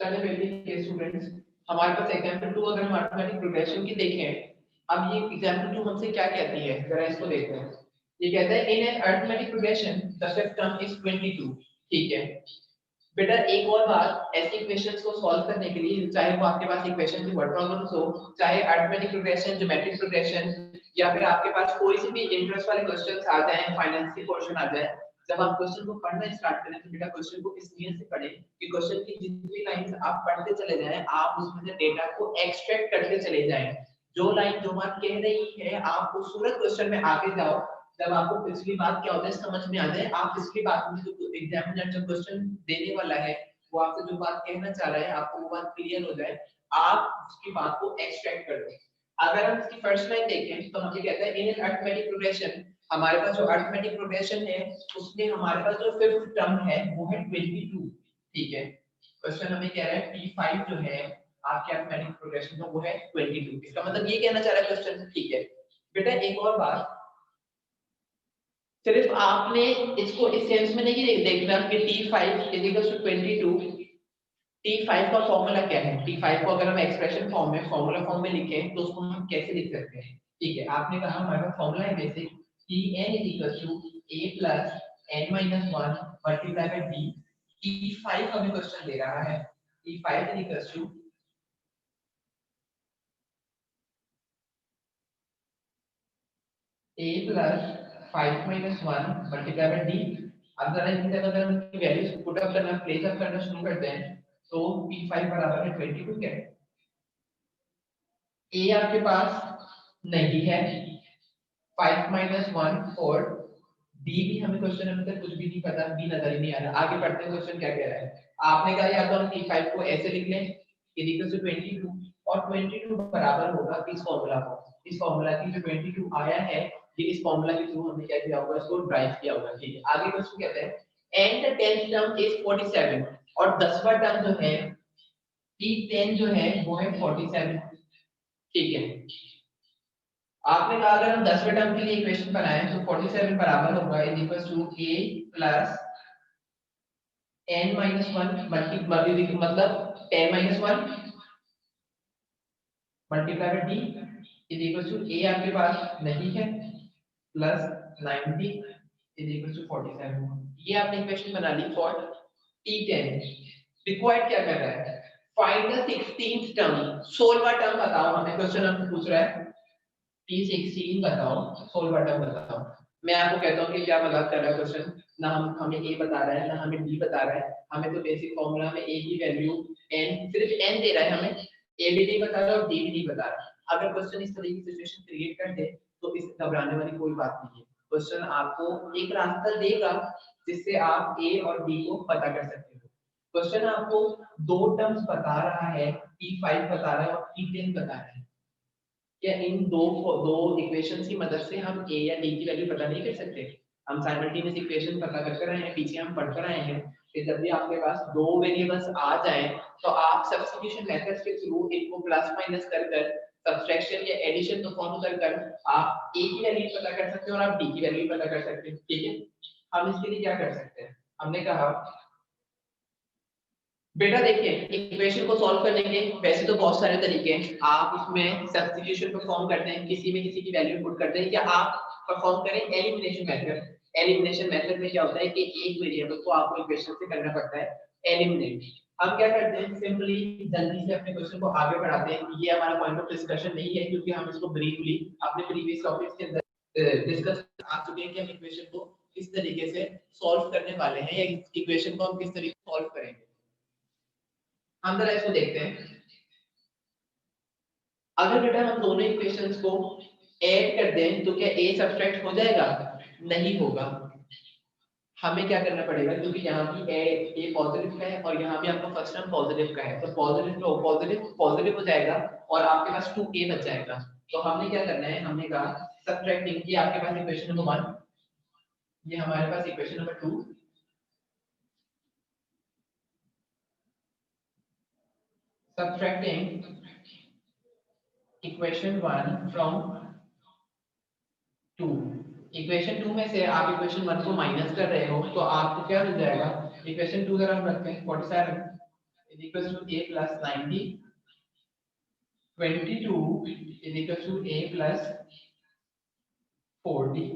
चलिए basic students, हमारे पास example 2 अगर हम अरिथमेटिक प्रोग्रेशन की देखें, अब ये एग्जांपल 2 हमसे क्या कहती है, जरा इसको देखते हैं। ये कहता है in an arithmetic progression the fifth term is 22। ठीक है बेटा, एक और बात, ऐसे इक्वेशंस को सॉल्व करने के लिए, चाहे वो आपके पास इक्वेशन की वर्ड प्रॉब्लम्स हो, चाहे अरिथमेटिक प्रोग्रेशन, ज्योमेट्रिक प्रोग्रेशन, या फिर आपके पास कोई से भी इंटरेस्ट वाले क्वेश्चंस आ जाए, फाइनेंस के पोर्शन आ जाए, जब आप क्वेश्चन को पढ़ना स्टार्ट करें तो बेटा क्वेश्चन को इस नियत से पढ़ें कि क्वेश्चन की जितनी लाइंस आप पढ़ते चले जाएं, आप उसमें से डेटा को एक्सट्रैक्ट करते चले जाएं। जो लाइन जो बात कह रही है, आप उस पूरे क्वेश्चन में आगे जाओ। जब आपको पिछली बात क्या होता है समझ में आ जाए, आप पिछली बात में जो एग्जामिनर जो क्वेश्चन देने वाला है, वो आपसे जो बात कहना चाह रहा है, आपको वो बात क्लियर हो जाए, आप उसकी बात को एक्सट्रैक्ट कर दो। अगर हम इसकी फर्स्ट लाइन देखें तो हम ये कहते हैं इन एन अरिथमेटिक प्रोग्रेशन, हमारे पास जो अरिथमेटिक प्रोग्रेशन है उसमें हमारे पास जो फिफ्थ टर्म है वो है 22। ठीक है, क्वेश्चन हमें कह रहा है P5 जो है आपके अरिथमेटिक प्रोग्रेशन में वो है 22। इसका मतलब ये कहना चाह रहा है क्वेश्चन। ठीक है बेटा, एक और बात, सिर्फ आपने इसको इस सेंस में नहीं देखना कि T5 = 22। T5 का फॉर्मूला क्या है? T5 को अगर हम एक्सप्रेशन फॉर्म में, फॉर्मूला फॉर्म में लिखें तो उसको हम कैसे लिख सकते हैं? ठीक है, आपने कहा हमारे पास फॉर्मूला है basic Tn = a + n - 1 multiply by d। T5 हमें क्वेश्चन दे रहा है, T5 = a + 5 - 1 multiply by d। अब जरा इनकी जगह अगर हम इनकी वैल्यूज पुट अप करना, प्लेस अप करना शुरू करते हैं तो P5 बराबर है 22 क्या है? a आपके पास नहीं है, 5 - 1 4, d भी हमें क्वेश्चन में तक कुछ भी नहीं पता, b नजर ही नहीं आ रहा। आगे बढ़ते हैं, क्वेश्चन क्या कह रहा है? आपने कहा या तो हम T5 को ऐसे लिख लें = 22 और 22 बराबर होगा इस फॉर्मूला को, इस फॉर्मूला की जो 22 आया है ये इस फॉर्मूला के थ्रू हमने क्या किया होगा, इसको ड्राइव किया होगा। ठीक है, आगे क्वेश्चन कहते हैं and the 10th term is 47, और 10वां टर्म जो है T10 जो है वो है 47। ठीक है, आपने कहा अगर हम 10वें टर्म के लिए इक्वेशन बनाएं तो 47 बराबर होगा a + n - 1 मतलब 10 - 1 मल्टीप्लाई बाय d a आपके पास नहीं है प्लस 90 = 47। ये आपने इक्वेशन बना ली फॉर T10। रिक्वायर्ड क्या कर रहा है? फाइंड द 16th टर्म, 16वां टर्म बताओ, हमें क्वेश्चन हमसे पूछ रहा है T16 बताओ, 16वां टर्म बताओ। मैं आपको कहता हूँ कि क्या मजाक कर रहा है क्वेश्चन, ना हम हमें a बता रहा है ना हमें d बता रहा है, हमें तो बेसिक फॉर्मूला में a की वैल्यू n, सिर्फ n दे रहा है हमें, a भी नहीं बता रहा और d भी नहीं बता रहा। अगर क्वेश्चन इस तरह की सिचुएशन क्रिएट कर दे तो इस घबराने वाली कोई बात नहीं है। क्वेश्चन आपको एक रास्ता देगा जिससे आप a और d को पता कर सकते हो। क्वेश्चन आपको दो टर्म्स बता रहा है, T5 बता रहा है और T10 बता रहा है। क्या इन दो इक्वेशंस की मदद से हम a या d की वैल्यू पता नहीं कर सकते? हम साइमल्टेनियस इक्वेशन पता कर रहे हैं, पीछे हम पढ़ कर आए हैं कि जब भी आपके पास दो वेरिएबल्स आ जाएं तो आप सब्स्टिट्यूशन मेथड्स के थ्रू इनको प्लस माइनस कर कर, सब्ट्रैक्शन या एडिशन परफॉर्म कर कर आप a की वैल्यू पता कर सकते हैं और आप d की वैल्यू पता कर सकते हैं। ठीक है, हम इसके लिए क्या कर सकते हैं? हमने कहा बेटा देखिए, इक्वेशन को सॉल्व करने के वैसे तो बहुत सारे तरीके हैं। आप इसमें सब्स्टिट्यूशन परफॉर्म करते हैं, किसी में किसी की वैल्यू पुट करते हैं, या आप परफॉर्म करें एलिमिनेशन मेथड। एलिमिनेशन मेथड में क्या होता है कि एक वेरिएबल को आपको इक्वेशन से करना पड़ता है एलिमिनेट। हम क्या करते हैं, सिंपली जल्दी से अपने क्वेश्चन को आगे बढ़ाते हैं। ये हमारा पॉइंट ऑफ डिस्कशन नहीं है क्योंकि हम इसको ब्रीफली अपने प्रीवियस टॉपिक्स के अंदर डिस्कस आ चुके हैं कि हम इक्वेशन को किस तरीके से सॉल्व करने वाले हैं, या इक्वेशन को हम किस तरीके से सॉल्व करेंगे। हम जरा इसको देखते हैं। अगर बेटा हम दोनों इक्वेशंस को ऐड कर दें तो क्या a सब्ट्रैक्ट हो जाएगा? नहीं होगा। हमें क्या करना पड़ेगा, क्योंकि यहाँ भी a पॉजिटिव का है और यहाँ भी आपका फर्स्ट टर्म पॉजिटिव का है, तो पॉजिटिव तो पॉजिटिव पॉजिटिव हो जाएगा और आपके पास 2a बच जाएगा। तो हमने क्या करना है, हमने कहा सब्ट्रैक्टिंग, ये आपके पास इक्वेशन नंबर 1, ये हमारे पास equation number 2, subtracting equation 1 from 2। Equation 2 में से आप इक्वेशन 1 को माइनस कर रहे हो तो आपको क्या मिल जाएगा? इक्वेशन 2 जरा हम रखते हैं 47 is equals to a plus 90, 22 is equals to a plus 40।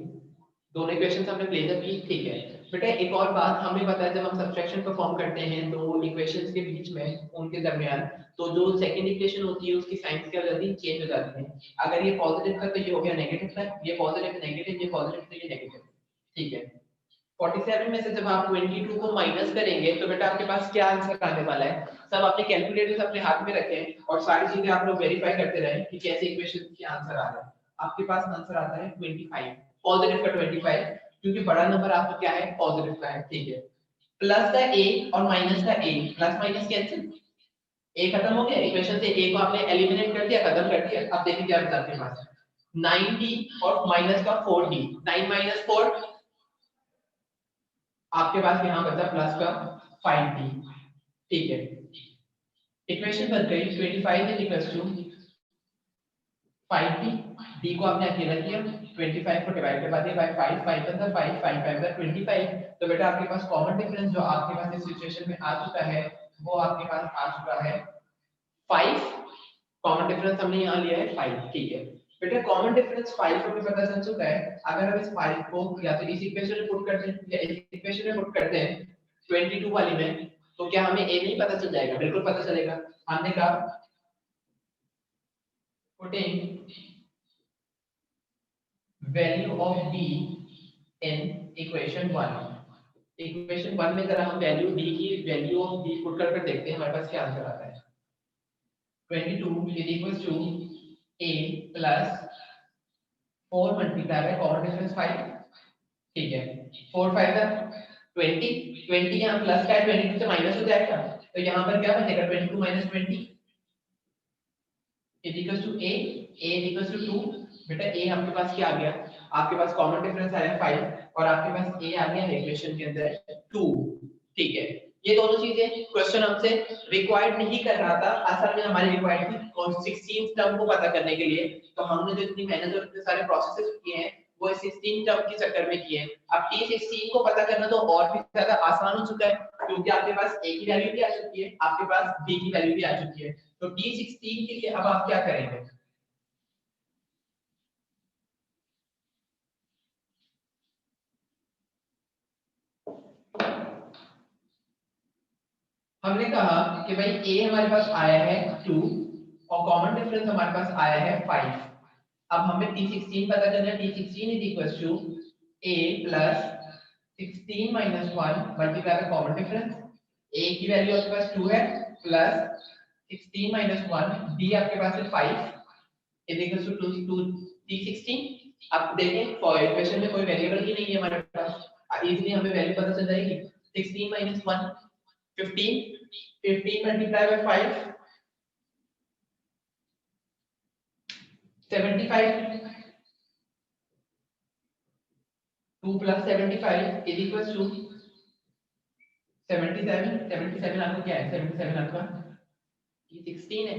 दोनों इक्वेशंस हमने प्लेस अप की, ठीक है बेटा। एक और बात हमें पता है, जब हम सब्ट्रैक्शन परफॉर्म करते हैं दो इक्वेशंस के बीच में, उनके दरमियान, तो जो सेकंड इक्वेशन होती है उसकी साइंस क्या हो जाती है, चेंज हो जाती है। अगर ये पॉजिटिव था तो ये हो गया नेगेटिव था, ये पॉजिटिव नेगेटिव, ये पॉजिटिव तो ये नेगेटिव, ठीक है। 47 में से जब आप 22 को माइनस करेंगे तो बेटा आपके पास क्या आंसर आने वाला है। सब आपने कैलकुलेटर्स अपने हाथ में रखे हैं और सारी चीजें आप लोग वेरीफाई करते रहें कि कैसे इक्वेशन के आंसर आ रहे हैं। आपके पास आंसर आता है 25, पॉजिटिव का 25, क्योंकि बड़ा नंबर आपका क्या है, पॉजिटिव का है, ठीक है। प्लस का a और माइनस का a, plus minus cancel, a खत्म हो गया इक्वेशन से, a को आपने एलिमिनेट कर दिया, खत्म कर दिया। अब देखिए क्या बचा आपके पास, 90 और माइनस का 4d, 9 माइनस 4, आपके पास यहाँ बचा प्लस का 5d, ठीक है। इक्वेशन बन गई 25 is equal to 5d, d को आपने अकेला किया, 25 को डिवाइड करवा दिया बाय 5, 5 का 5, 5 5 का 25। तो बेटा आपके पास कॉमन डिफरेंस जो आपके पास इस सिचुएशन में आ चुका है वो आपके पास आ चुका है 5। कॉमन डिफरेंस हमने यहाँ लिया है 5, ठीक है बेटा। कॉमन डिफरेंस 5 हमें पता चल चुका है। अगर हम इस 5 को या तो इस इक्वेशन में पुट करते हैं या इस इक्वेशन में पुट करते हैं 22 वाली में, तो क्या हमें a नहीं पता चल जाएगा, बिल्कुल पता चलेगा। हमने कहा putting value of d in equation 1, equation 1 में जरा हम वैल्यू d की वैल्यू ऑफ d पुट कर देखते हैं हमारे पास क्या आंसर आता है। 22 is equals to a plus 4 multiply by common difference 5, ठीक है। 4 5 का 20, 20 यहाँ प्लस का है, 22 से माइनस हो जाएगा, तो यहाँ पर क्या बचेगा, 22 minus 20 is equals to a is equals to 2। बेटा a आपके पास क्या आ गया, आपके पास कॉमन डिफरेंस आया 5 और आपके पास a आ गया इक्वेशन के अंदर 2, ठीक है। ये दोनों चीजें क्वेश्चन हमसे रिक्वायर्ड नहीं कर रहा था, असल में हमारी रिक्वायर्ड थी और 16 टर्म को पता करने के लिए। तो हमने जो इतनी मेहनत और इतने सारे प्रोसेसेस किए हैं वो 16 टर्म के चक्कर में किए हैं। अब T16 को पता करना तो और भी ज्यादा आसान हो चुका है, क्योंकि आपके पास a की वैल्यू भी आ चुकी है, आपके पास b की वैल्यू भी आ चुकी है। तो T16 के लिए अब आप क्या करेंगे, हमने कहा कि भाई a हमारे पास आया है 2 और कॉमन डिफरेंस हमारे पास आया है 5। अब हमें T16 पता करना है। T16 is equals to a plus 16 minus 1 multiply by common difference. a की वैल्यू आपके पास 2 है प्लस 16 minus 1, b आपके पास है 5 is equals to 2 T16। अब देखें फॉर इक्वेशन में कोई वेरिएबल ही नहीं है हमारे पास, इजीली हमें वैल्यू पता चल जाएगी। 16 minus 1 15, 15 multiplied by 5 75, 2 plus 75 is equals to 77। 77 आपका क्या है, 77 आपका ये 16 है।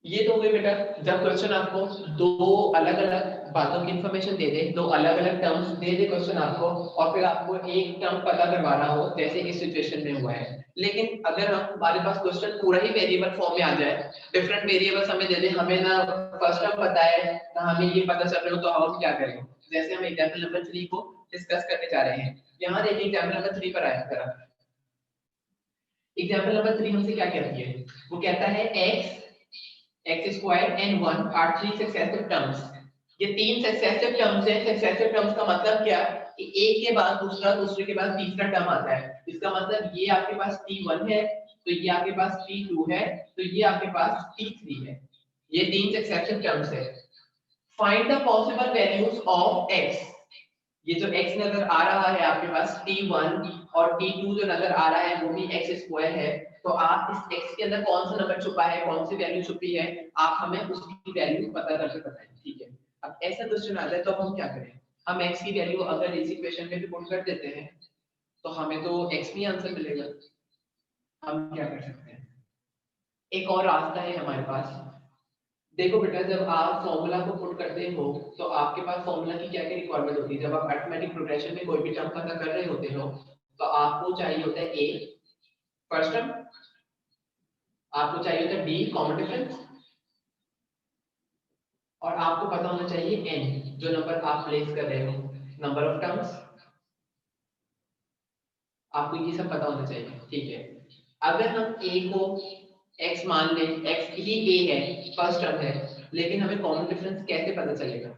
ये तो हो गई बेटा जब क्वेश्चन आपको दो अलग अलग बातों की इंफॉर्मेशन दे दे, दो अलग अलग टर्म्स दे दे क्वेश्चन आपको, और फिर आपको एक टर्म पता करवाना हो जैसे इस सिचुएशन में हुआ है। लेकिन अगर हमारे पास क्वेश्चन पूरा ही वेरिएबल फॉर्म में आ जाए, डिफरेंट वेरिएबल्स हमें दे दे, हमें ना फर्स्ट टर्म पता है ना हमें ये पता चल रहा हो, तो हम क्या करें। जैसे हम एग्जांपल नंबर 3 को डिस्कस करने जा रहे हैं। यहाँ देखिए एग्जांपल नंबर 3 पर आया जरा। एग्जांपल नंबर 3 हमसे क्या कहती है, वो कहता है x square and 1 are three successive terms। ये तीन सक्सेसिव टर्म्स हैं। सक्सेसिव टर्म्स का मतलब क्या है कि एक के बाद दूसरा, दूसरे के बाद तीसरा टर्म आता है। इसका मतलब ये आपके पास t1 है, तो ये आपके पास t2 है, तो ये आपके पास t3 है। ये तीन सक्सेसिव टर्म्स है। Find the possible values of x। ये जो x नजर आ रहा है आपके पास t1 और t2 जो नजर आ रहा है वो भी x स्क्वायर है। तो आप इस x के अंदर कौन सा नंबर छुपा है, कौन सी वैल्यू छुपी है, आप हमें उसकी वैल्यू पता करके बताएं, ठीक है। अब ऐसा क्वेश्चन आ जाए तो हम क्या करें, हम x की वैल्यू अगर इस इक्वेशन में भी पुट कर देते हैं तो हमें तो x में आंसर मिलेगा। हम क्या कर सकते हैं, एक और रास्ता है हमारे पास, देखो बेटा, जब आप फॉर्मूला को पुट करते हो तो आपके पास फॉर्मूला की क्या क्या रिक्वायरमेंट होती है। जब आप अरिथमेटिक प्रोग्रेशन में कोई भी टर्म पता कर रहे होते हो तो आपको चाहिए होता है ए फर्स्ट टर्म, आपको चाहिए होता है बी कॉमन डिफरेंस, और आपको पता होना चाहिए एन, जो नंबर आप प्लेस कर रहे हो, नंबर ऑफ टर्म्स, आपको ये सब पता होना चाहिए। ठीक है, अगर हम a को x मान लें, x ही a है, फर्स्ट टर्म है, लेकिन हमें कॉमन डिफरेंस कैसे पता चलेगा?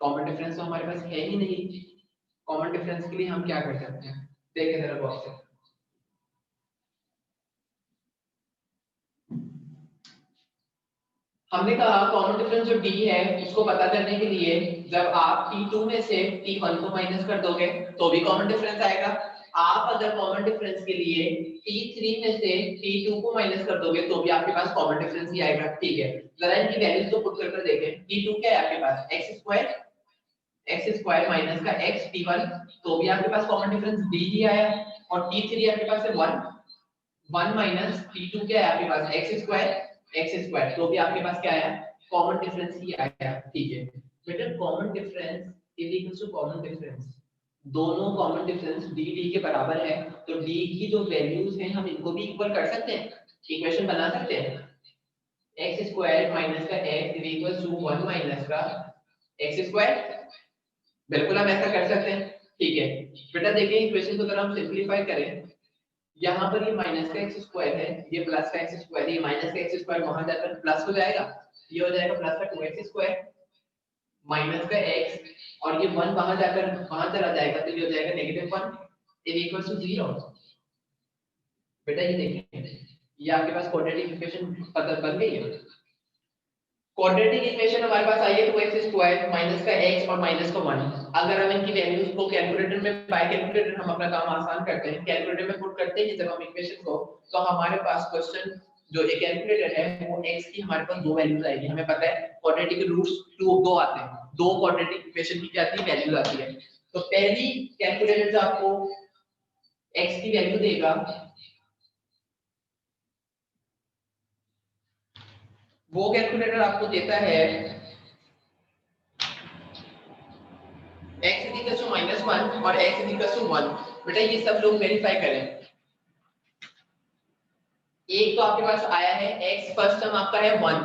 कॉमन डिफरेंस तो हमारे पास है ही नहीं। कॉमन डिफरेंस के लिए हम क्या कर सकते हैं, देखें जरा बॉक्स से। हमने कहा कॉमन डिफरेंस जो d है उसको पता करने के लिए जब आप t2 में से t1 को माइनस कर दोगे तो भी कॉमन डिफरेंस आएगा। आप अगर कॉमन डिफरेंस के लिए t3 में से t2 को माइनस कर दोगे तो भी आपके पास कॉमन डिफरेंस ही आएगा। ठीक है, जरा इनकी वैल्यूज को पुट कर देखें। t2 क्या है आपके पास, x स्क्वायर माइनस का x t1, तो भी आपके पास कॉमन डिफरेंस d ही आया। और t3 आपके पास है 1 माइनस t2 क्या है आपके पास, x स्क्वायर, तो भी आपके पास क्या आया, कॉमन डिफरेंस ही आया। ठीक है बेटा, common difference is equal to common difference, दोनों कॉमन डिफरेंस d के बराबर है, तो d की जो वैल्यूज हैं हम इनको भी इक्वल कर सकते हैं, इक्वेशन बना सकते हैं। x स्क्वायर माइनस का x is equal to 1 minus का x स्क्वायर, बिल्कुल हम ऐसा कर सकते हैं। ठीक है बेटा, देखिए इक्वेशन को अगर हम सिंपलीफाई करें, यहाँ पर ये माइनस का एक्स स्क्वायर है, ये प्लस का एक्स स्क्वायर, ये माइनस का एक्स स्क्वायर वहां जाकर प्लस हो जाएगा, ये हो जाएगा प्लस का 2x स्क्वायर माइनस का x, और ये 1 वहां जाकर वहां चला जाएगा तो ये हो जाएगा -1 इज इक्वल टू 0। बेटा ये देखिए, ये आपके पास क्वाड्रेटिक इक्वेशन पता बन गई है। क्वाड्रेटिक इक्वेशन हमारे पास आई है 2x स्क्वायर माइनस का x और माइनस का 1। अगर हम इनकी वैल्यूज को कैलकुलेटर में बाय कैलकुलेटर हम अपना काम आसान करते हैं, कैलकुलेटर में पुट करते हैं जब हम इक्वेशन को, तो हमारे पास क्वेश्चन जो ये कैलकुलेटर है वो x की हमारे पास दो वैल्यूज आएगी। हमें पता है क्वाड्रेटिक रूट्स दो आते हैं, दो क्वाड्रेटिक इक्वेशन की क्या आती है, वैल्यूज आती है। तो पहली कैलकुलेटर जो आपको x की वैल्यू देगा वो कैलकुलेटर आपको देता है x is equal to -1 और x is equal to 1। बेटा ये सब लोग वेरीफाई करें। एक तो आपके पास आया है x, फर्स्ट टर्म आपका है 1,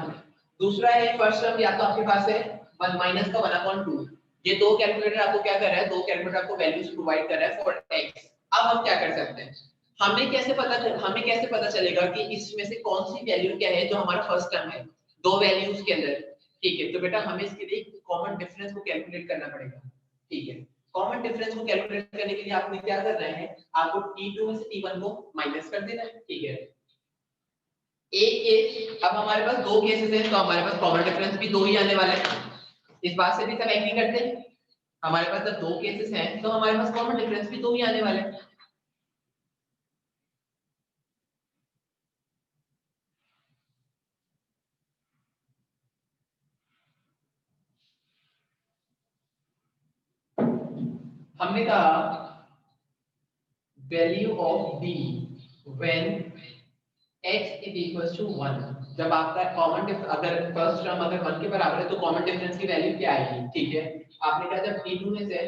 दूसरा है फर्स्ट टर्म या तो आपके पास है 1 माइनस का 1/2। ये दो कैलकुलेटर आपको क्या कर रहा है, दो कैलकुलेटर आपको वैल्यूज प्रोवाइड कर रहा है फॉर x। अब हम क्या कर सकते हैं, हमें कैसे पता चलेगा कि इसमें से कौन सी वैल्यू क्या है जो हमारा फर्स्ट टर्म है दो वैल्यूज के अंदर। ठीक है, तो बेटा हमें इसके लिए कॉमन डिफरेंस को कैलकुलेट करना पड़ेगा। ठीक है, कॉमन डिफरेंस को कैलकुलेट करने के लिए आपने क्या कर रहे हैं, आपको t2 में से t1 को माइनस कर देना है। ठीक है, एक केस, अब हमारे पास दो केसेस हैं तो हमारे पास कॉमन डिफरेंस भी दो ही आने वाला है। इस बात से भी सब एग्री करते हैं, हमारे पास जब दो केसेस हैं तो हमारे पास कॉमन डिफरेंस भी दो ही आने वाले हैं। हमने कहा value of b when x is equal to 1, जब आपका कॉमन अगर फर्स्ट टर्म अगर 1 के बराबर है तो कॉमन डिफरेंस की वैल्यू क्या आएगी। ठीक है, आपने कहा जब t2 में से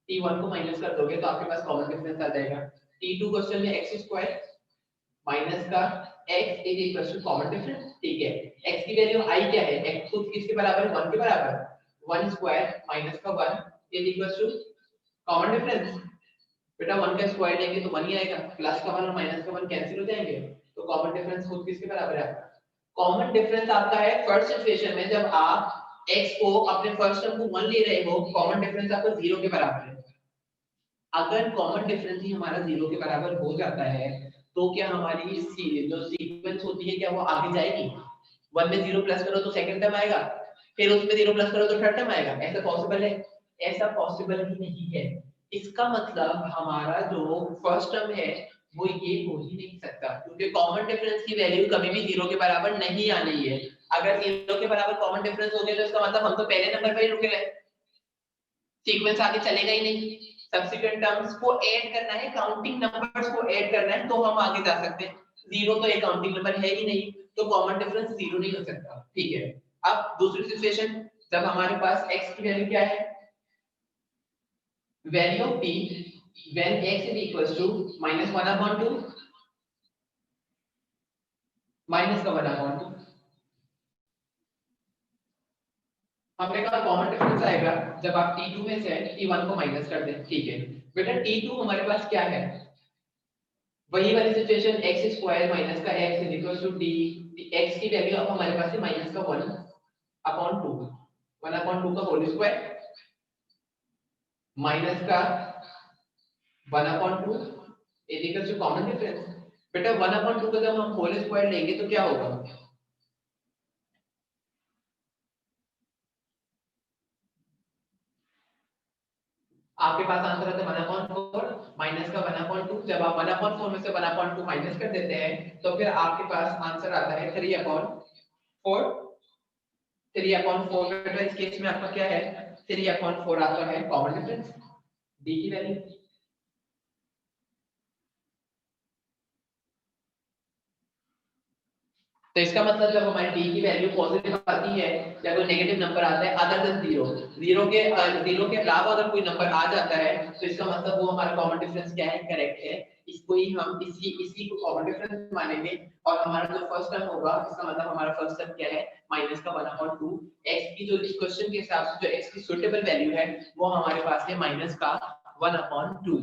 t1 को माइनस कर दोगे तो आपके पास कॉमन डिफरेंस आ जाएगा। t2 क्वेश्चन में x स्क्वायर माइनस का x is equal to common difference. ठीक है, x की वैल्यू i क्या है, x खुद किसके बराबर है, 1 के बराबर, 1 स्क्वायर माइनस का 1 is equal to common difference. बेटा 1 का स्क्वायर लेंगे तो 1 ही आएगा, प्लस का 1 और माइनस का 1 कैंसिल हो जाएंगे, तो कॉमन डिफरेंस खुद किसके बराबर है आपका, कॉमन डिफरेंस आपका है फर्स्ट सिचुएशन में जब आप x को अपने फर्स्ट टर्म को 1 ले रहे हो, कॉमन डिफरेंस आपका 0 के बराबर है। अगर कॉमन डिफरेंस ही हमारा 0 के बराबर हो जाता है तो क्या हमारी जो सीक्वेंस होती है क्या वो आगे जाएगी, 1 में 0 प्लस करो तो सेकंड टर्म आएगा, फिर उसमें 0 प्लस करो तो थर्ड टर्म आएगा, ऐसा पॉसिबल है, ऐसा पॉसिबल ही नहीं है। इसका मतलब हमारा जो फर्स्ट टर्म है वो ये हो ही नहीं सकता, क्योंकि कॉमन डिफरेंस की वैल्यू कभी भी 0 के बराबर नहीं आनी है। अगर 0 के बराबर कॉमन डिफरेंस हो गया तो इसका मतलब हम तो पहले नंबर पर ही रुके रहे, सीक्वेंस आगे चलेगा ही नहीं। सब्सिक्वेंट टर्म्स को ऐड करना है, काउंटिंग नंबर्स को ऐड करना है तो हम आगे जा सकते हैं। 0 तो एक काउंटिंग नंबर है ही नहीं, तो कॉमन डिफरेंस 0 नहीं हो सकता। ठीक है, अब दूसरी सिचुएशन, जब हमारे पास x की वैल्यू क्या है, value of t when x is equals to -1/2 minus का 1/2, हमने कहा कॉमन डिफरेंस आएगा जब आप t2 में से t1 को माइनस कर दें। ठीक है बेटा, t2 हमारे पास क्या है, वही वाली सिचुएशन x स्क्वायर माइनस का x is equal to d, x की वैल्यू अब हमारे पास है माइनस का 1/2, 1/2 का होल स्क्वायर माइनस का 1/2 is equal to common difference. बेटा 1/2 का जब हम होल स्क्वायर लेंगे तो क्या होगा, आपके पास आंसर आता है 1/4 माइनस का 1/2। जब आप 1/4 में से 1/2 माइनस कर देते हैं तो फिर आपके पास आंसर आता है 3/4। 3/4 बेटा इस केस में आपका क्या है, 3/4 आता है कॉमन डिफरेंस d की वैल्यू। तो इसका मतलब जब हमारी d की वैल्यू पॉजिटिव आती है या कोई नेगेटिव नंबर आता है अदर देन 0, जीरो के अलावा अगर कोई नंबर आ जाता है तो इसका मतलब वो हमारा कॉमन डिफरेंस क्या है, करेक्ट है। इसको ही हम इसी को कॉमन डिफरेंस मानेंगे और हमारा जो फर्स्ट टर्म होगा इसका मतलब हमारा फर्स्ट टर्म क्या है, माइनस का 1/2। x की जो इस क्वेश्चन के हिसाब से जो x की सुटेबल वैल्यू है वो हमारे पास है माइनस का 1/2।